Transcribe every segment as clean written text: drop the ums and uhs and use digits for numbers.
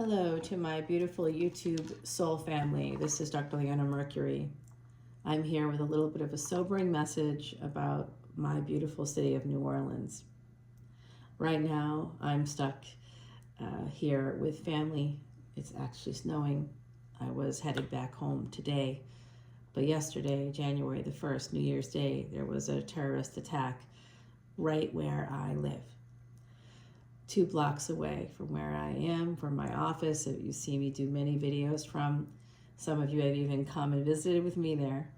Hello to my beautiful YouTube soul family. This is Dr. Leona Mercury. I'm here with a little bit of a sobering message about my beautiful city of New Orleans. Right now, I'm stuck here with family. It's actually snowing. I was headed back home today, but yesterday, January the 1st, New Year's Day, there was a terrorist attack right where I live. 2 blocks away from where I am, from my office. You see me do many videos from. Some of you have even come and visited with me there.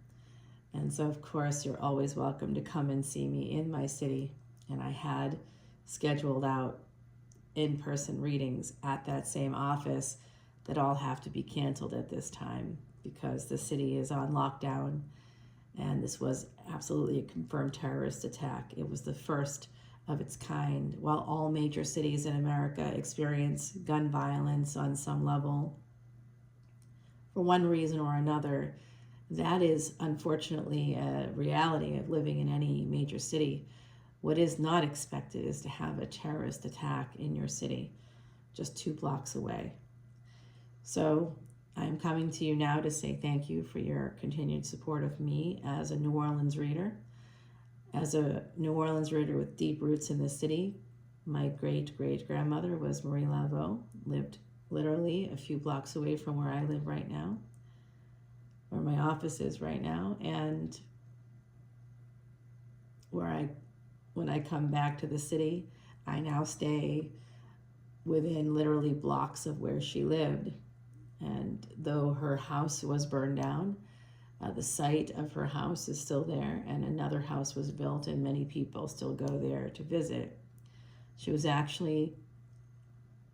And so, of course, you're always welcome to come and see me in my city. And I had scheduled out in-person readings at that same office that all have to be canceled at this time because the city is on lockdown. And this was absolutely a confirmed terrorist attack. It was the first of its kind. While all major cities in America experience gun violence on some level, for one reason or another, that is unfortunately a reality of living in any major city. What is not expected is to have a terrorist attack in your city, just 2 blocks away. So I'm coming to you now to say thank you for your continued support of me as a New Orleans reader. As a New Orleans reader with deep roots in the city, my great-great-grandmother was Marie Laveau, lived literally a few blocks away from where I live right now, where my office is right now, and when I come back to the city, I now stay within literally blocks of where she lived. And though her house was burned down, the site of her house is still there, and another house was built, and many people still go there to visit. She was actually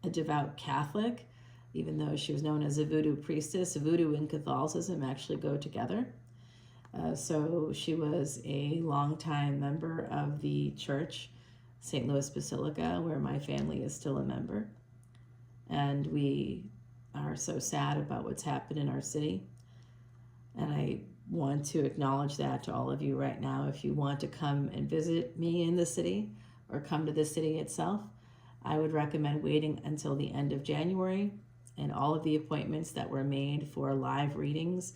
a devout Catholic, even though she was known as a voodoo priestess. Voodoo and Catholicism actually go together. So she was a longtime member of the church, St. Louis Basilica, where my family is still a member. And we are so sad about what's happened in our city. And I want to acknowledge that to all of you right now. If you want to come and visit me in the city or come to the city itself, I would recommend waiting until the end of January. And all of the appointments that were made for live readings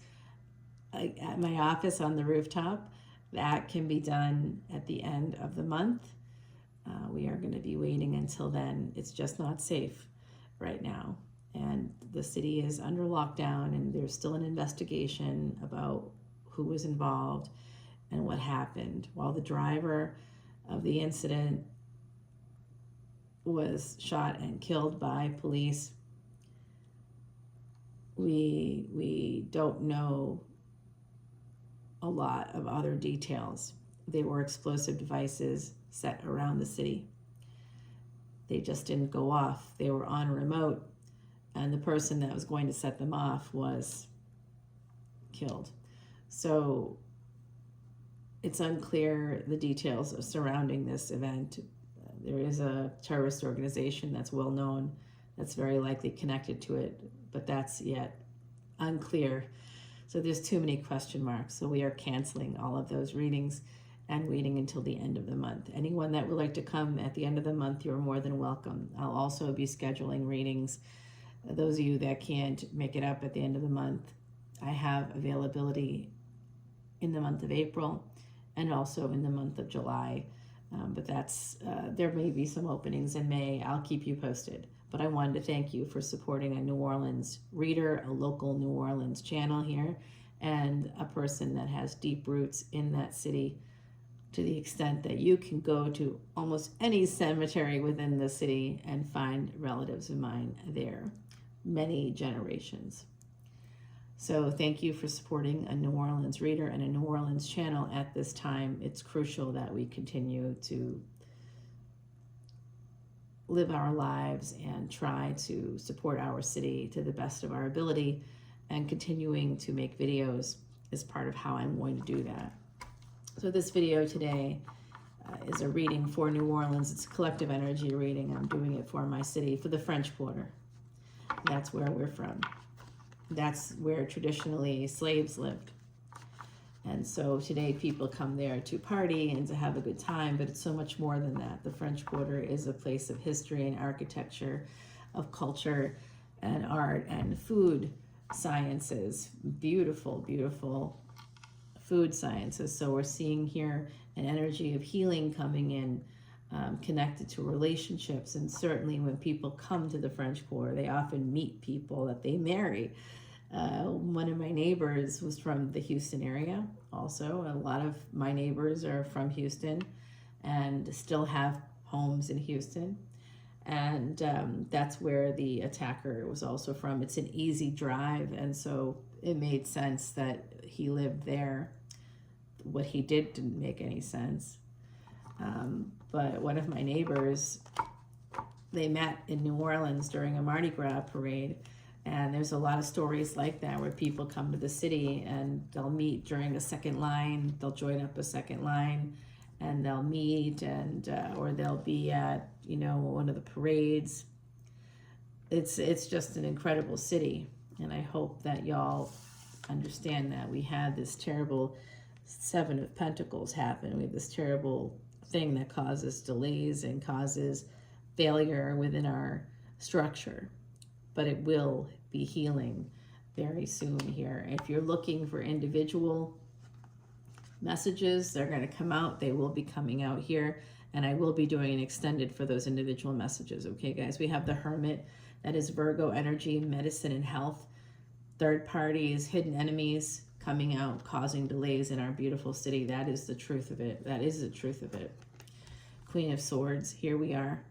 at my office on the rooftop, that can be done at the end of the month. We are going to be waiting until then. It's just not safe right now. And the city is under lockdown, and there's still an investigation about who was involved and what happened. While the driver of the incident was shot and killed by police, we don't know a lot of other details. They were explosive devices set around the city. They just didn't go off. They were on remote. And the person that was going to set them off was killed. So it's unclear the details surrounding this event. There is a terrorist organization that's well known that's very likely connected to it, but that's yet unclear. So there's too many question marks. So we are canceling all of those readings and waiting until the end of the month. Anyone that would like to come at the end of the month, you're more than welcome. I'll also be scheduling readings. Those of you that can't make it up at the end of the month, I have availability in the month of April and also in the month of July. But there may be some openings in May. I'll keep you posted. But I wanted to thank you for supporting a New Orleans reader, a local New Orleans channel here, and a person that has deep roots in that city, to the extent that you can go to almost any cemetery within the city and find relatives of mine there, many generations. So thank you for supporting a New Orleans reader and a New Orleans channel at this time. It's crucial that we continue to live our lives and try to support our city to the best of our ability, and continuing to make videos is part of how I'm going to do that. So this video today is a reading for New Orleans. It's a collective energy reading. I'm doing it for my city, for the French Quarter. That's where we're from. That's where traditionally slaves lived. And so today people come there to party and to have a good time, but it's so much more than that. The French Quarter is a place of history and architecture, of culture, and art and food sciences. Beautiful, beautiful food sciences. So we're seeing here an energy of healing coming in, connected to relationships. And certainly when people come to the French Quarter, they often meet people that they marry. One of my neighbors was from the Houston area also. A lot of my neighbors are from Houston and still have homes in Houston. And that's where the attacker was also from. It's an easy drive, and so it made sense that he lived there. What he did didn't make any sense. But one of my neighbors, they met in New Orleans during a Mardi Gras parade, and there's a lot of stories like that where people come to the city and they'll meet during a second line, they'll join up a second line, and they'll meet, and or they'll be at, you know, one of the parades. It's just an incredible city, and I hope that y'all understand that. We had this terrible Seven of Pentacles happen. We have this terrible thing that causes delays and causes failure within our structure, but it will be healing very soon here. If you're looking for individual messages, they're going to come out. They will be coming out here, and I will be doing an extended for those individual messages. Okay, guys, we have the Hermit. That is Virgo energy, medicine and health. Third parties, hidden enemies coming out, causing delays in our beautiful city. That is the truth of it. That is the truth of it. Queen of Swords, here we are.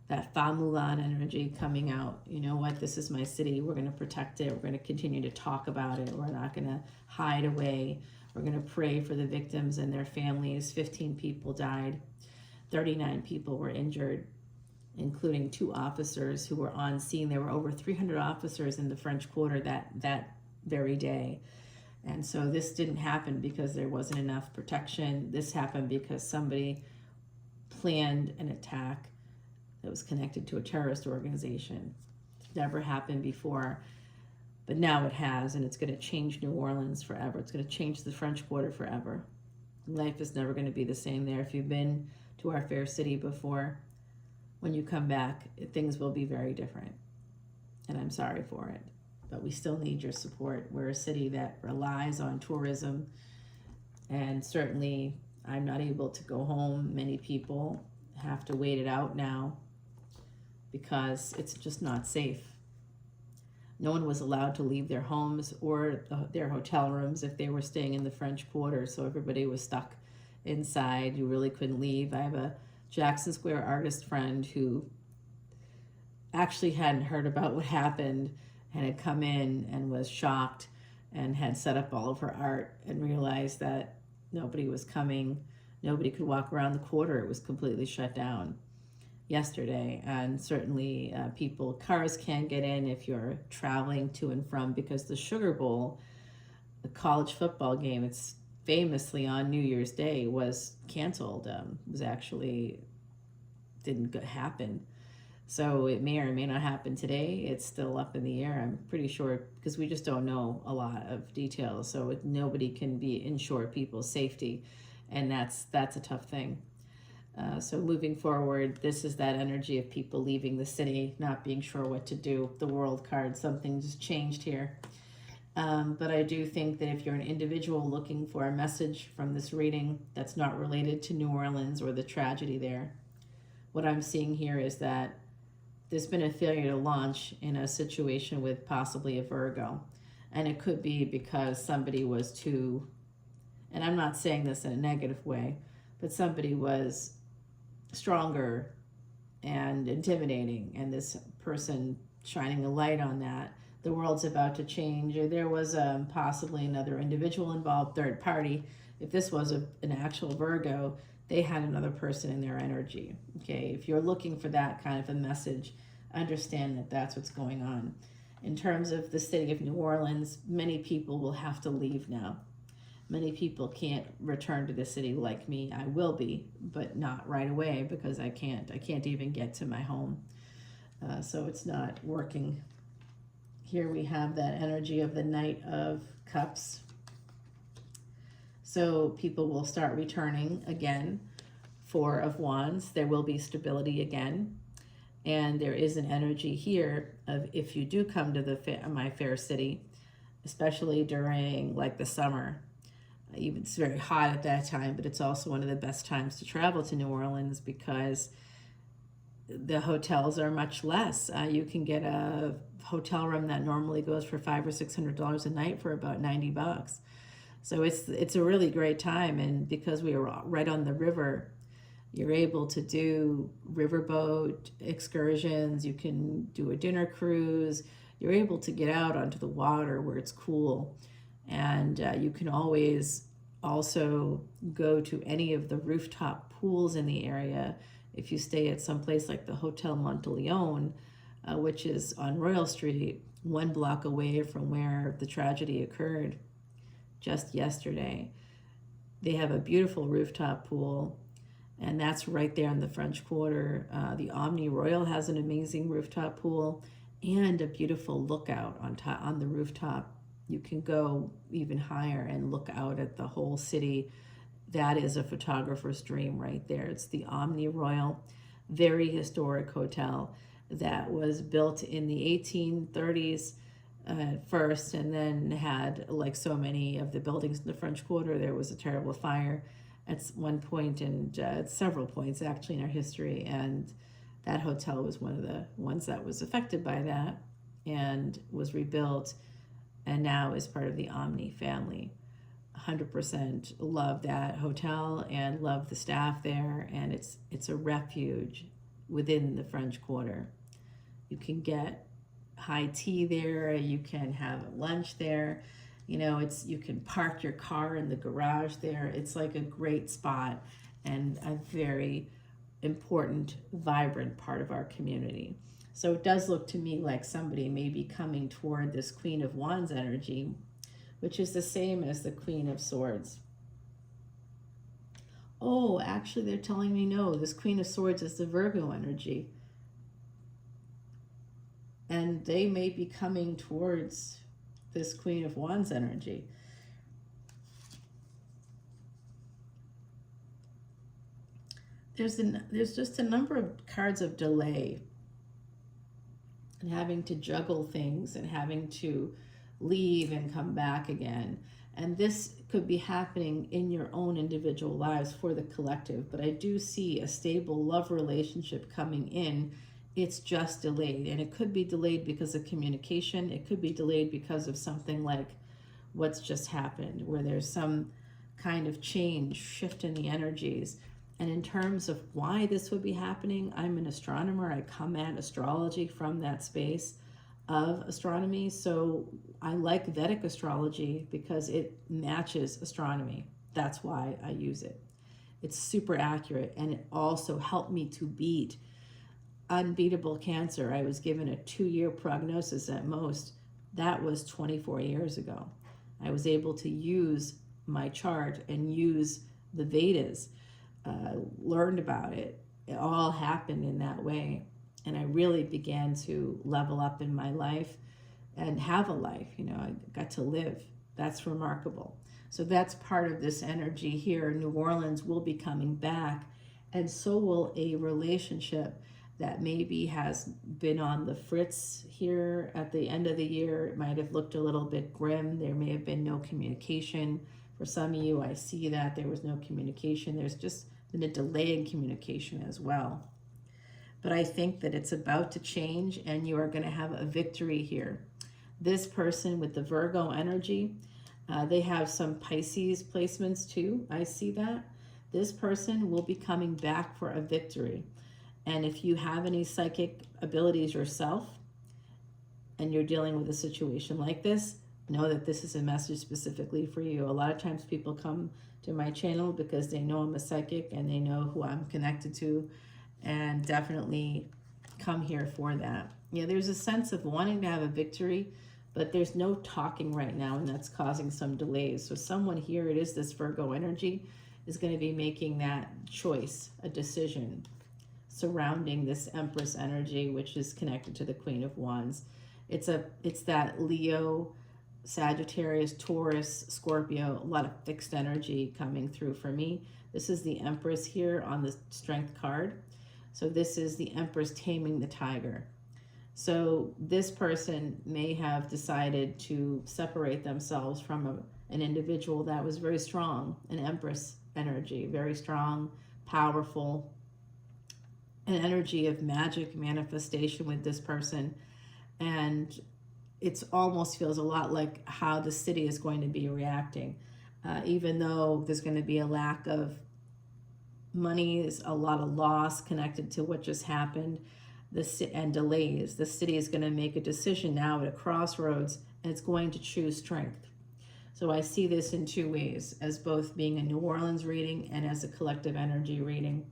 That Fa Mulan energy coming out. You know what? This is my city. We're going to protect it. We're going to continue to talk about it. We're not going to hide away. We're going to pray for the victims and their families. 15 people died. 39 people were injured, including 2 officers who were on scene. There were over 300 officers in the French Quarter that very day. And so this didn't happen because there wasn't enough protection. This happened because somebody planned an attack that was connected to a terrorist organization. It's never happened before, but now it has, and it's going to change New Orleans forever. It's going to change the French Quarter forever. Life is never going to be the same there. If you've been to our fair city before, when you come back, things will be very different. And I'm sorry for it, but we still need your support. We're a city that relies on tourism, and certainly I'm not able to go home. Many people have to wait it out now because it's just not safe. No one was allowed to leave their homes or their hotel rooms if they were staying in the French Quarter, so everybody was stuck inside. You really couldn't leave. I have a Jackson Square artist friend who actually hadn't heard about what happened and had come in and was shocked and had set up all of her art and realized that nobody was coming. Nobody could walk around the quarter. It was completely shut down yesterday. And certainly cars can't get in if you're traveling to and from, because the Sugar Bowl, the college football game, it's famously on New Year's Day, was canceled. Was actually didn't happen. So it may or may not happen today. It's still up in the air. I'm pretty sure, because we just don't know a lot of details. So nobody can ensure people's safety, and that's a tough thing. So moving forward, this is that energy of people leaving the city, not being sure what to do. The World card, something just changed here. But I do think that if you're an individual looking for a message from this reading that's not related to New Orleans or the tragedy there, what I'm seeing here is that there's been a failure to launch in a situation with possibly a Virgo. And it could be because somebody was too, and I'm not saying this in a negative way, but somebody was stronger and intimidating, and this person shining a light on that. The world's about to change. Or there was possibly another individual involved, third party. If this was an actual Virgo, they had another person in their energy. Okay, if you're looking for that kind of a message, understand that that's what's going on. In terms of the city of New Orleans, many people will have to leave now. Many people can't return to the city like me. I will be, but not right away, because I can't even get to my home. So it's not working. Here we have that energy of the Knight of Cups. So people will start returning again. 4 of Wands. There will be stability again. And there is an energy here of, if you do come to my fair city, especially during like the summer, even it's very hot at that time, but it's also one of the best times to travel to New Orleans because the hotels are much less. You can get a hotel room that normally goes for $500 or $600 a night for about $90. So it's a really great time, and because we are right on the river, you're able to do riverboat excursions. You can do a dinner cruise. You're able to get out onto the water where it's cool, and you can always also go to any of the rooftop pools in the area. If you stay at some place like the Hotel Monteleone, which is on Royal Street, 1 block away from where the tragedy occurred just yesterday, they have a beautiful rooftop pool, and that's right there in the French Quarter. The Omni Royal has an amazing rooftop pool and a beautiful lookout on the rooftop. You can go even higher and look out at the whole city. That is a photographer's dream right there. It's the Omni Royal, very historic hotel that was built in the 1830s first, and then had, like so many of the buildings in the French Quarter, there was a terrible fire at one point, and at several points actually in our history, and that hotel was one of the ones that was affected by that and was rebuilt, and now is part of the Omni family. 100% love that hotel and love the staff there, and it's a refuge within the French Quarter. You can get high tea there, you can have lunch there, you can park your car in the garage there. It's like a great spot and a very important, vibrant part of our community. So it does look to me like somebody may be coming toward this Queen of Wands energy, which is the same as the Queen of Swords. Oh, actually they're telling me no, this Queen of Swords is the Virgo energy. And they may be coming towards this Queen of Wands energy. There's just a number of cards of delay and having to juggle things and having to leave and come back again. And this could be happening in your own individual lives for the collective, but I do see a stable love relationship coming in. It's just delayed, and it could be delayed because of communication. It could be delayed because of something like what's just happened, where there's some kind of change, shift in the energies. And in terms of why this would be happening, I'm an astronomer. I come at astrology from that space of astronomy. So I like Vedic astrology because it matches astronomy. That's why I use it. It's super accurate, and it also helped me to beat unbeatable cancer. I was given a 2-year prognosis at most. That was 24 years ago. I was able to use my chart and use the Vedas, learned about it. It all happened in that way. And I really began to level up in my life and have a life. I got to live. That's remarkable. So that's part of this energy here. New Orleans will be coming back, and so will a relationship that maybe has been on the fritz here at the end of the year. It might have looked a little bit grim. There may have been no communication. For some of you, I see that there was no communication. There's just been a delay in communication as well. But I think that it's about to change, and you are going to have a victory here. This person with the Virgo energy, they have some Pisces placements too. I see that. This person will be coming back for a victory. And if you have any psychic abilities yourself and you're dealing with a situation like this, know that this is a message specifically for you. A lot of times people come to my channel because they know I'm a psychic and they know who I'm connected to, and definitely come here for that. There's a sense of wanting to have a victory, but there's no talking right now, and that's causing some delays. So someone here, it is this Virgo energy, is going to be making that choice, a decision surrounding this Empress energy, which is connected to the Queen of Wands. It's that Leo, Sagittarius, Taurus, Scorpio, a lot of fixed energy coming through for me. This is the Empress here on the Strength card. So this is the Empress taming the tiger. So this person may have decided to separate themselves from an individual that was very strong, an Empress energy, very strong, powerful, an energy of magic manifestation with this person. And it almost feels a lot like how the city is going to be reacting. Even though there's going to be a lack of money, there's a lot of loss connected to what just happened, and delays. The city is going to make a decision now at a crossroads, and it's going to choose strength. So I see this in two ways, as both being a New Orleans reading and as a collective energy reading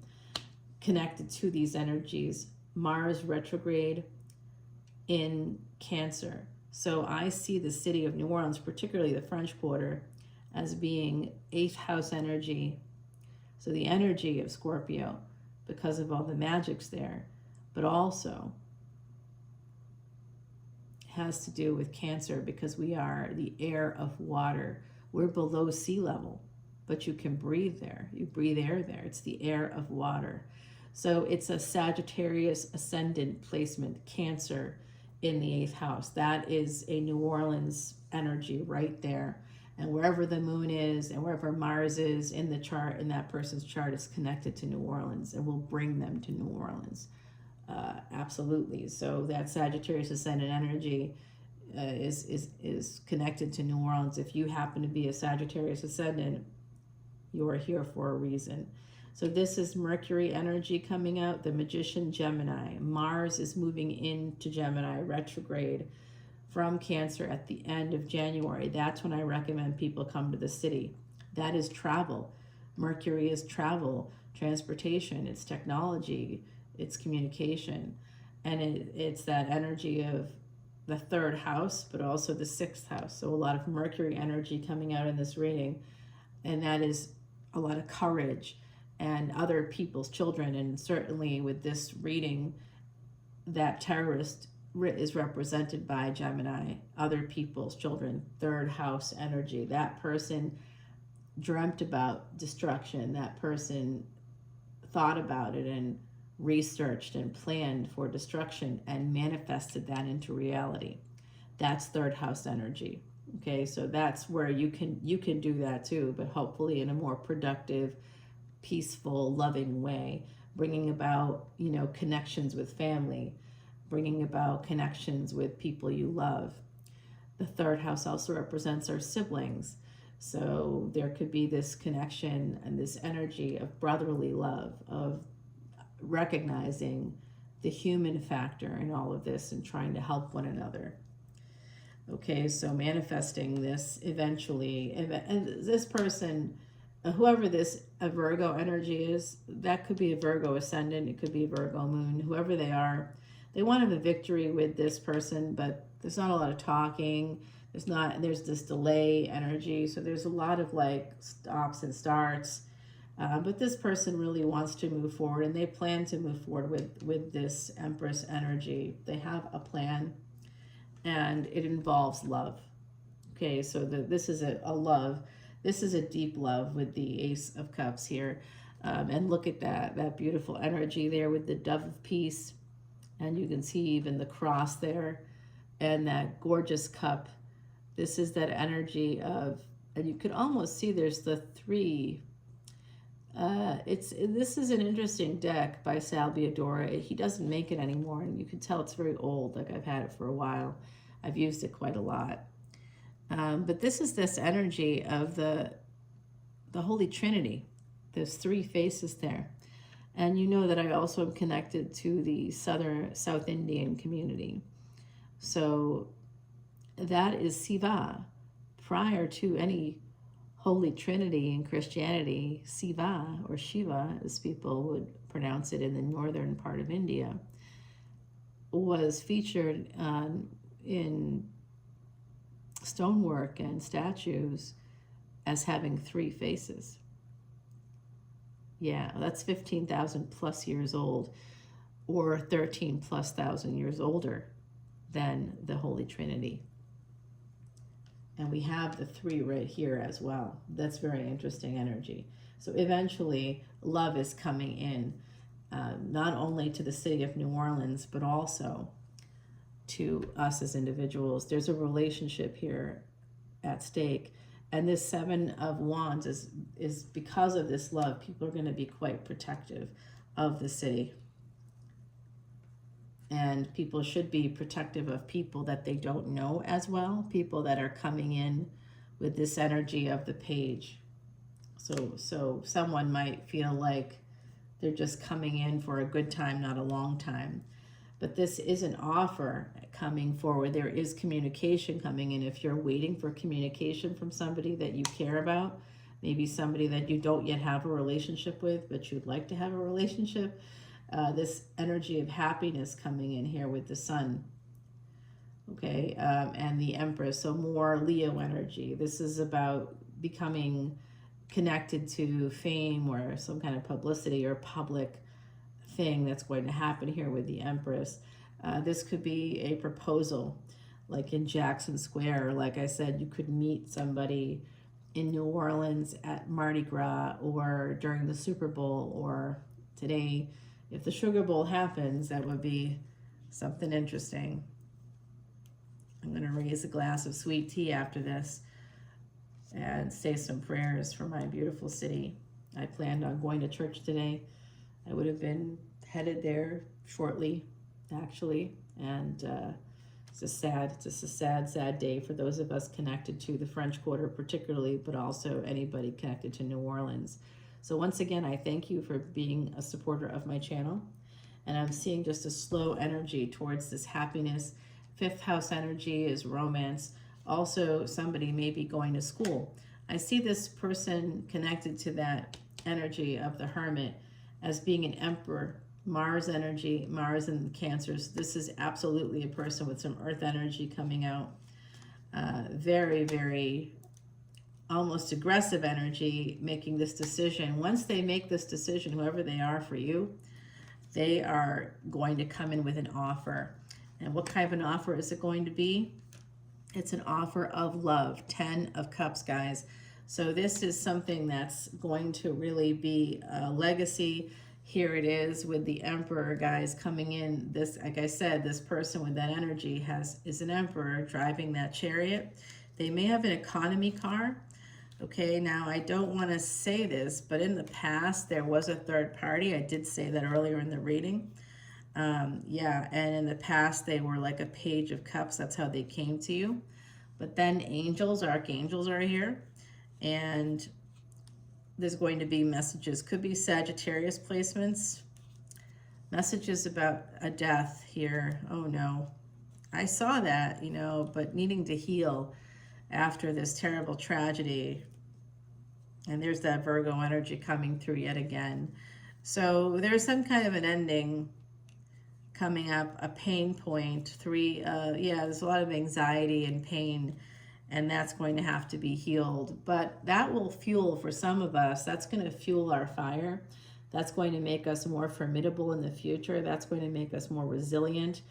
connected to these energies. Mars retrograde in Cancer. So I see the city of New Orleans, particularly the French Quarter, as being 8th house energy. So the energy of Scorpio, because of all the magics there, but also has to do with Cancer because we are the air of water. We're below sea level, but you can breathe there. You breathe air there. It's the air of water. So it's a Sagittarius ascendant placement, Cancer in the 8th house. That is a New Orleans energy right there. And wherever the moon is and wherever Mars is in the chart, in that person's chart, is connected to New Orleans and will bring them to New Orleans. Absolutely. So that Sagittarius ascendant energy is connected to New Orleans. If you happen to be a Sagittarius ascendant, you are here for a reason. So this is Mercury energy coming out, the Magician, Gemini. Mars is moving into Gemini, retrograde from Cancer at the end of January. That's when I recommend people come to the city. That is travel. Mercury is travel, transportation, it's technology, it's communication. And it's that energy of the 3rd house, but also the 6th house. So a lot of Mercury energy coming out in this reading. And that is a lot of courage and other people's children. And certainly with this reading, that terrorist is represented by Gemini, other people's children, 3rd house energy. That person dreamt about destruction. That person thought about it and researched and planned for destruction and manifested that into reality. That's 3rd house energy. Okay, so that's where you can do that too, but hopefully in a more productive, peaceful, loving way, bringing about, connections with family, bringing about connections with people you love. The 3rd house also represents our siblings. So there could be this connection and this energy of brotherly love, of recognizing the human factor in all of this and trying to help one another. Okay, so manifesting this eventually, and this person, whoever this a Virgo energy is, that could be a Virgo ascendant, it could be a Virgo moon, whoever they are, they want to have a victory with this person, but there's not a lot of talking. There's this delay energy. So there's a lot of like stops and starts. But this person really wants to move forward, and they plan to move forward with this Empress energy. They have a plan, and it involves love. Okay, so this is a love. This is a deep love with the Ace of Cups here. And look at that beautiful energy there with the Dove of Peace. And you can see even the cross there and that gorgeous cup. This is that energy of, and you can almost see there's the 3. This is an interesting deck by Salviador. He doesn't make it anymore, and you can tell it's very old. Like I've had it for a while. I've used it quite a lot. But this is this energy of the Holy Trinity. There's 3 faces there. And you know that I also am connected to the South Indian community. So that is Siva. Prior to any Holy Trinity in Christianity, Siva, or Shiva, as people would pronounce it in the northern part of India, was featured in stonework and statues as having 3 faces. Yeah, that's 15,000 plus years old, or 13 plus thousand years older than the Holy Trinity. And we have the 3 right here as well. That's very interesting energy. So eventually love is coming in, not only to the city of New Orleans, but also to us as individuals. There's a relationship here at stake. And this Seven of Wands is because of this love, people are going to be quite protective of the city. And people should be protective of people that they don't know as well, people that are coming in with this energy of the Page. So someone might feel like they're just coming in for a good time, not a long time. But this is an offer coming forward. There is communication coming in. If you're waiting for communication from somebody that you care about, maybe somebody that you don't yet have a relationship with, but you'd like to have a relationship, this energy of happiness coming in here with the Sun, okay, and the Empress, so more Leo energy. This is about becoming connected to fame or some kind of publicity or public thing that's going to happen here with the Empress. This could be a proposal, like in Jackson Square. Like I said, you could meet somebody in New Orleans at Mardi Gras or during the Super Bowl, or today, if the Sugar Bowl happens, that would be something interesting. I'm going to raise a glass of sweet tea after this and say some prayers for my beautiful city. I planned on going to church today. I would have been headed there shortly, actually, and it's a sad day for those of us connected to the French Quarter particularly, but also anybody connected to New Orleans. So once again, I thank you for being a supporter of my channel, and I'm seeing just a slow energy towards this happiness. Fifth house energy is romance. Also, somebody may be going to school. I see this person connected to that energy of the Hermit as being an Emperor. Mars energy, Mars and Cancers. This is absolutely a person with some earth energy coming out. Very, very almost aggressive energy, making this decision. Once they make this decision, whoever they are for you, they are going to come in with an offer. And what kind of an offer is it going to be? It's an offer of love. 10 of Cups, guys. So this is something that's going to really be a legacy. Here it is with the Emperor, guys, coming in. This, like I said, this person with that energy is an Emperor driving that chariot. They may have an economy car. Okay, now I don't want to say this, but in the past there was a third party. I did say that earlier in the reading. Yeah, and in the past they were like a Page of Cups. That's how they came to you. But then angels, archangels are here, and there's going to be messages. Could be Sagittarius placements. Messages about a death here. Oh no. I saw that, you know, but needing to heal after this terrible tragedy. And there's that Virgo energy coming through yet again. So there's some kind of an ending coming up, a pain point. Yeah, there's a lot of anxiety and pain, and that's going to have to be healed. But that will fuel, for some of us, that's going to fuel our fire. That's going to make us more formidable in the future. That's going to make us more resilient.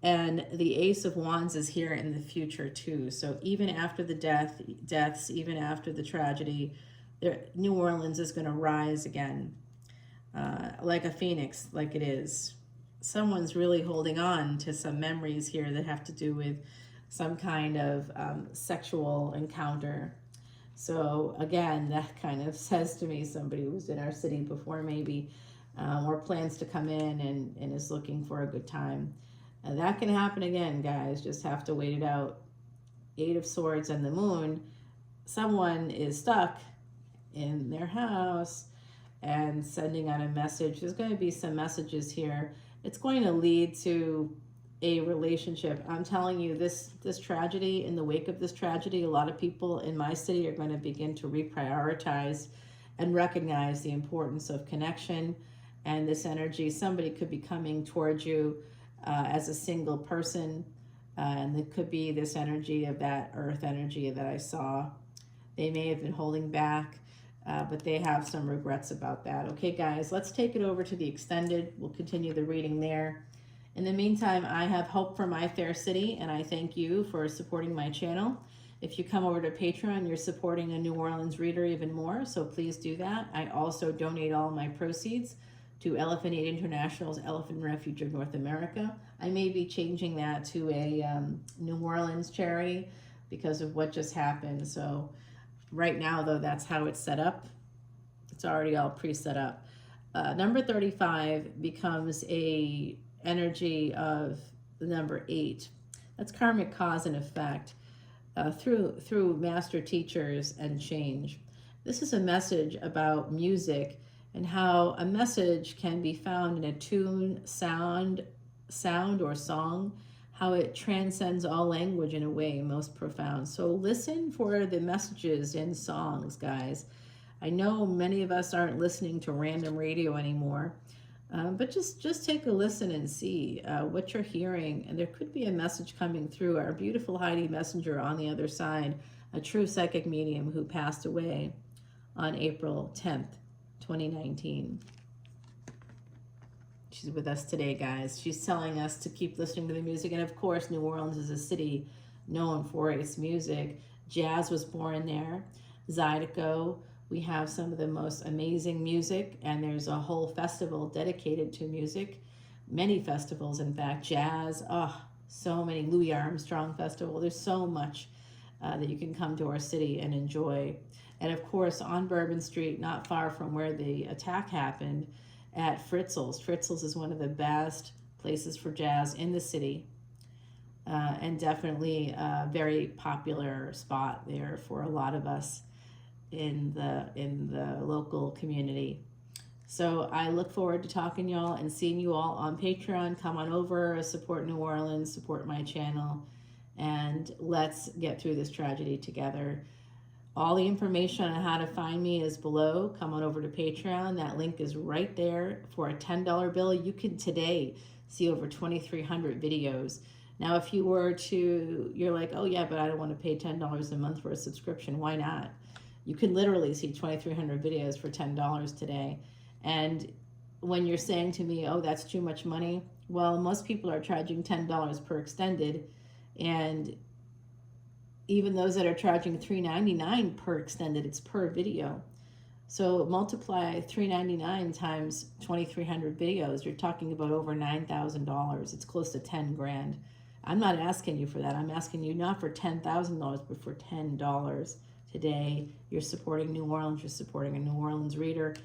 And the Ace of Wands is here in the future too. So even after the deaths, even after the tragedy, New Orleans is going to rise again, like a phoenix, like it is. Someone's really holding on to some memories here that have to do with some kind of sexual encounter. So again, that kind of says to me somebody who's in our city before maybe, or plans to come in and is looking for a good time. And that can happen again, guys. Just have to wait it out. 8 of Swords and the Moon. Someone is stuck in their house and sending out a message. There's going to be some messages here. It's going to lead to a relationship. I'm telling you, this tragedy, in the wake of this tragedy, a lot of people in my city are going to begin to reprioritize and recognize the importance of connection and this energy. Somebody could be coming towards you as a single person, and it could be this energy of that earth energy that I saw. They may have been holding back, but they have some regrets about that. Okay, guys, let's take it over to the extended. We'll continue the reading there. In the meantime, I have hope for my fair city, and I thank you for supporting my channel. If you come over to Patreon, you're supporting a New Orleans reader even more, so please do that. I also donate all my proceeds to Elephant Aid International's Elephant Refuge of North America. I may be changing that to a New Orleans charity because of what just happened. So right now, though, that's how it's set up. It's already all pre-set up. Number 35 becomes a energy of the number 8. That's karmic cause and effect through master teachers and change. This is a message about music and how a message can be found in a tune, sound or song, how it transcends all language in a way most profound. So listen for the messages in songs, guys. I know many of us aren't listening to random radio anymore, but just take a listen and see what you're hearing. And there could be a message coming through. Our beautiful Heidi Messenger on the other side, a true psychic medium who passed away on April 10th, 2019. She's with us today, guys. She's telling us to keep listening to the music. And of course, New Orleans is a city known for its music. Jazz was born there. Zydeco. We have some of the most amazing music, and there's a whole festival dedicated to music. Many festivals, in fact. Jazz, so many. Louis Armstrong Festival. There's so much that you can come to our city and enjoy. And of course, on Bourbon Street, not far from where the attack happened, at Fritzl's. Fritzl's is one of the best places for jazz in the city, and definitely a very popular spot there for a lot of us in the local community. So I look forward to talking to y'all and seeing you all on Patreon. Come on over, support New Orleans, support my channel, and let's get through this tragedy together. All the information on how to find me is below. Come on over to Patreon. That link is right there. For a $10 bill, you can today see over 2,300 videos. Now, if you were to, you're like, oh yeah, but I don't want to pay $10 a month for a subscription. Why not? You can literally see 2,300 videos for $10 today. And when you're saying to me, oh, that's too much money, well, most people are charging $10 per extended, and even those that are charging $3.99 per extended, it's per video. So multiply $3.99 times 2,300 videos, you're talking about over $9,000. It's close to 10 grand. I'm not asking you for that. I'm asking you not for $10,000, but for $10 today. You're supporting New Orleans. You're supporting a New Orleans reader.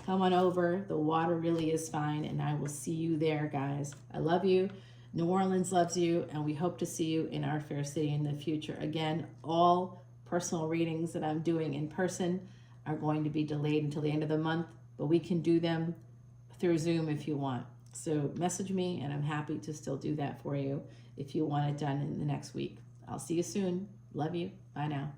Come on over. The water really is fine, and I will see you there, guys. I love you. New Orleans loves you, and we hope to see you in our fair city in the future. Again, all personal readings that I'm doing in person are going to be delayed until the end of the month, but we can do them through Zoom if you want. So message me, and I'm happy to still do that for you if you want it done in the next week. I'll see you soon. Love you. Bye now.